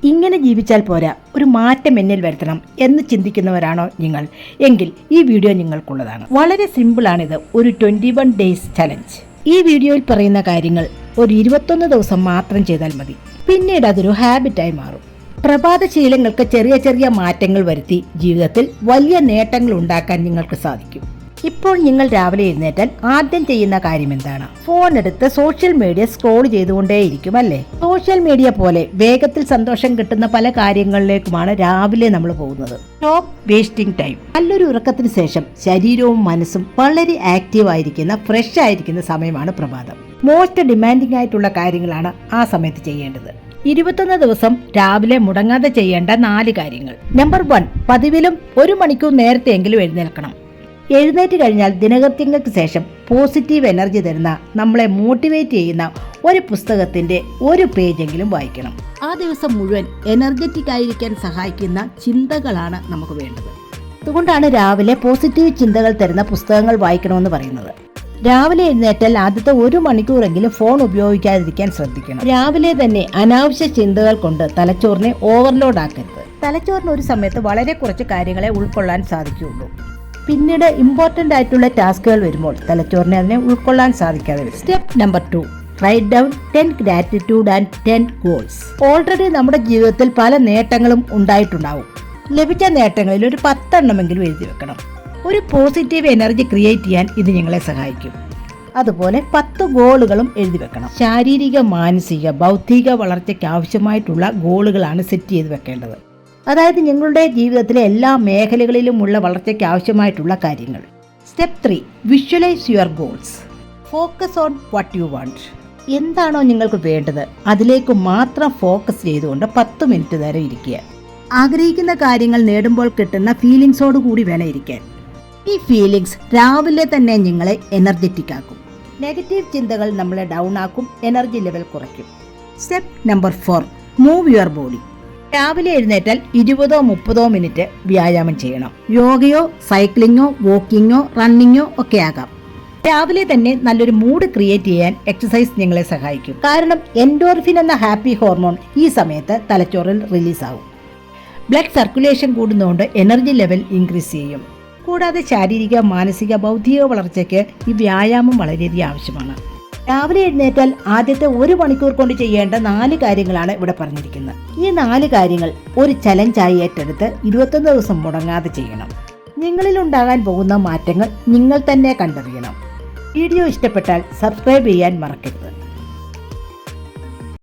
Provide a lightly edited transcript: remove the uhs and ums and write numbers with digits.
ഇങ്ങനെ ജീവിച്ചാൽ പോരാ, ഒരു മാറ്റം എന്നിൽ വരുത്തണം എന്ന് ചിന്തിക്കുന്നവരാണോ നിങ്ങൾ? എങ്കിൽ ഈ വീഡിയോ നിങ്ങൾക്കുള്ളതാണ്. വളരെ സിമ്പിളാണിത്, ഒരു 21 ഡേയ്സ് ചലഞ്ച്. ഈ വീഡിയോയിൽ പറയുന്ന കാര്യങ്ങൾ ഒരു 21 ദിവസം മാത്രം ചെയ്താൽ മതി. പിന്നീട് അതൊരു ഹാബിറ്റായി മാറും. പ്രഭാത ശീലങ്ങൾക്ക് ചെറിയ ചെറിയ മാറ്റങ്ങൾ വരുത്തി ജീവിതത്തിൽ വലിയ നേട്ടങ്ങൾ ഉണ്ടാക്കാൻ നിങ്ങൾക്ക് സാധിക്കും. ഇപ്പോൾ നിങ്ങൾ രാവിലെ എഴുന്നേറ്റാൽ ആദ്യം ചെയ്യുന്ന കാര്യം എന്താണ്? ഫോൺ എടുത്ത് സോഷ്യൽ മീഡിയ സ്ക്രോൾ ചെയ്തുകൊണ്ടേയിരിക്കും അല്ലേ? സോഷ്യൽ മീഡിയ പോലെ വേഗത്തിൽ സന്തോഷം കിട്ടുന്ന പല കാര്യങ്ങളിലേക്കുമാണ് രാവിലെ നമ്മൾ പോകുന്നത്. Stop wasting time. നല്ലൊരു ഉറക്കത്തിന് ശേഷം ശരീരവും മനസ്സും വളരെ ആക്റ്റീവ് ആയിരിക്കുന്ന, ഫ്രഷ് ആയിരിക്കുന്ന സമയമാണ് പ്രഭാതം. മോസ്റ്റ് ഡിമാൻഡിംഗ് ആയിട്ടുള്ള കാര്യങ്ങളാണ് ആ സമയത്ത് ചെയ്യേണ്ടത്. 21 ദിവസം രാവിലെ മുടങ്ങാതെ ചെയ്യേണ്ട 4 കാര്യങ്ങൾ. നമ്പർ 1, പതിവിലും 1 മണിക്കൂർ നേരത്തെയെങ്കിലും എഴുന്നേൽക്കണം. എഴുന്നേറ്റ് കഴിഞ്ഞാൽ ദിനകൃത്യങ്ങൾക്ക് ശേഷം പോസിറ്റീവ് എനർജി തരുന്ന, നമ്മളെ മോട്ടിവേറ്റ് ചെയ്യുന്ന ഒരു പുസ്തകത്തിന്റെ ഒരു പേജെങ്കിലും വായിക്കണം. ആ ദിവസം മുഴുവൻ എനർജറ്റിക് ആയിരിക്കാൻ സഹായിക്കുന്ന ചിന്തകളാണ് നമുക്ക് വേണ്ടത്. അതുകൊണ്ടാണ് രാവിലെ പോസിറ്റീവ് ചിന്തകൾ തരുന്ന പുസ്തകങ്ങൾ വായിക്കണമെന്ന് പറയുന്നത്. രാവിലെ എഴുന്നേറ്റാൽ ആദ്യത്തെ 1 മണിക്കൂറെങ്കിലും ഫോൺ ഉപയോഗിക്കാതിരിക്കാൻ ശ്രദ്ധിക്കണം. രാവിലെ തന്നെ അനാവശ്യ ചിന്തകൾ കൊണ്ട് തലച്ചോറിനെ ഓവർലോഡ് ആക്കരുത്. തലച്ചോറിന് ഒരു സമയത്ത് വളരെ കുറച്ച് കാര്യങ്ങളെ ഉൾക്കൊള്ളാൻ സാധിക്കുകയുള്ളൂ. പിന്നീട് ഇമ്പോർട്ടൻ്റ് ആയിട്ടുള്ള ടാസ്കുകൾ വരുമ്പോൾ തലച്ചോറിനെ അതിനെ ഉൾക്കൊള്ളാൻ സാധിക്കാതെ വരും. Step number 2, write down 10 gratitude and 10 goals. Already നമ്മുടെ ജീവിതത്തിൽ പല നേട്ടങ്ങളും ഉണ്ടായിട്ടുണ്ടാവും. ലഭിച്ച നേട്ടങ്ങളിൽ ഒരു 10 എണ്ണമെങ്കിലും എഴുതി വെക്കണം. ഒരു പോസിറ്റീവ് എനർജി ക്രിയേറ്റ് ചെയ്യാൻ ഇത് നിങ്ങളെ സഹായിക്കും. അതുപോലെ 10 ഗോളുകളും എഴുതി വെക്കണം. ശാരീരിക, മാനസിക, ബൗദ്ധിക വളർച്ചയ്ക്ക് ആവശ്യമായിട്ടുള്ള ഗോളുകളാണ് സെറ്റ് ചെയ്ത് വെക്കേണ്ടത്. അതായത് നിങ്ങളുടെ ജീവിതത്തിലെ എല്ലാ മേഖലകളിലുമുള്ള വളർച്ചയ്ക്ക് ആവശ്യമായിട്ടുള്ള കാര്യങ്ങൾ. Step 3, visualise your goals. Focus on what you want. എന്താണോ നിങ്ങൾക്ക് വേണ്ടത് അതിലേക്ക് മാത്രം ഫോക്കസ് ചെയ്തുകൊണ്ട് 10 മിനിറ്റ് നേരം ഇരിക്കുക. ആഗ്രഹിക്കുന്ന കാര്യങ്ങൾ നേടുമ്പോൾ കിട്ടുന്ന ഫീലിങ്സോട് കൂടി വേണം ഇരിക്കാൻ. ഈ ഫീലിങ്സ് രാവിലെ തന്നെ നിങ്ങളെ എനർജറ്റിക് ആക്കും. നെഗറ്റീവ് ചിന്തകൾ നമ്മളെ ഡൗൺ ആക്കും, എനർജി ലെവൽ കുറയ്ക്കും. Step number 4, move your body. രാവിലെ എഴുന്നേറ്റാൽ 20-30 മിനിറ്റ് വ്യായാമം ചെയ്യണം. യോഗയോ സൈക്ലിങ്ങോ വാക്കിങ്ങോ റണ്ണിങ്ങോ ഒക്കെ ആകാം. രാവിലെ തന്നെ നല്ലൊരു മൂഡ് ക്രിയേറ്റ് ചെയ്യാൻ എക്സസൈസ് നിങ്ങളെ സഹായിക്കും. കാരണം എൻഡോർഫിൻ എന്ന ഹാപ്പി ഹോർമോൺ ഈ സമയത്ത് തലച്ചോറിൽ റിലീസാവും. ബ്ലഡ് സർക്കുലേഷൻ കൂടുന്നതുകൊണ്ട് എനർജി ലെവൽ ഇൻക്രീസ് ചെയ്യും. കൂടാതെ ശാരീരിക, മാനസിക, ബൗദ്ധിക വളർച്ചയ്ക്ക് ഈ വ്യായാമം വളരെയധികം ആവശ്യമാണ്. രാവിലെ എഴുന്നേറ്റാൽ ആദ്യത്തെ 1 മണിക്കൂർ കൊണ്ട് ചെയ്യേണ്ട 4 കാര്യങ്ങളാണ് ഇവിടെ പറഞ്ഞിരിക്കുന്നത്. ഈ 4 കാര്യങ്ങൾ ഒരു ചലഞ്ചായി ഏറ്റെടുത്ത് 21 ദിവസം മുടങ്ങാതെ ചെയ്യണം. നിങ്ങളിൽ ഉണ്ടാകാൻ പോകുന്ന മാറ്റങ്ങൾ നിങ്ങൾ തന്നെ കണ്ടറിയണം. വീഡിയോ ഇഷ്ടപ്പെട്ടാൽ സബ്സ്ക്രൈബ് ചെയ്യാൻ മറക്കരുത്.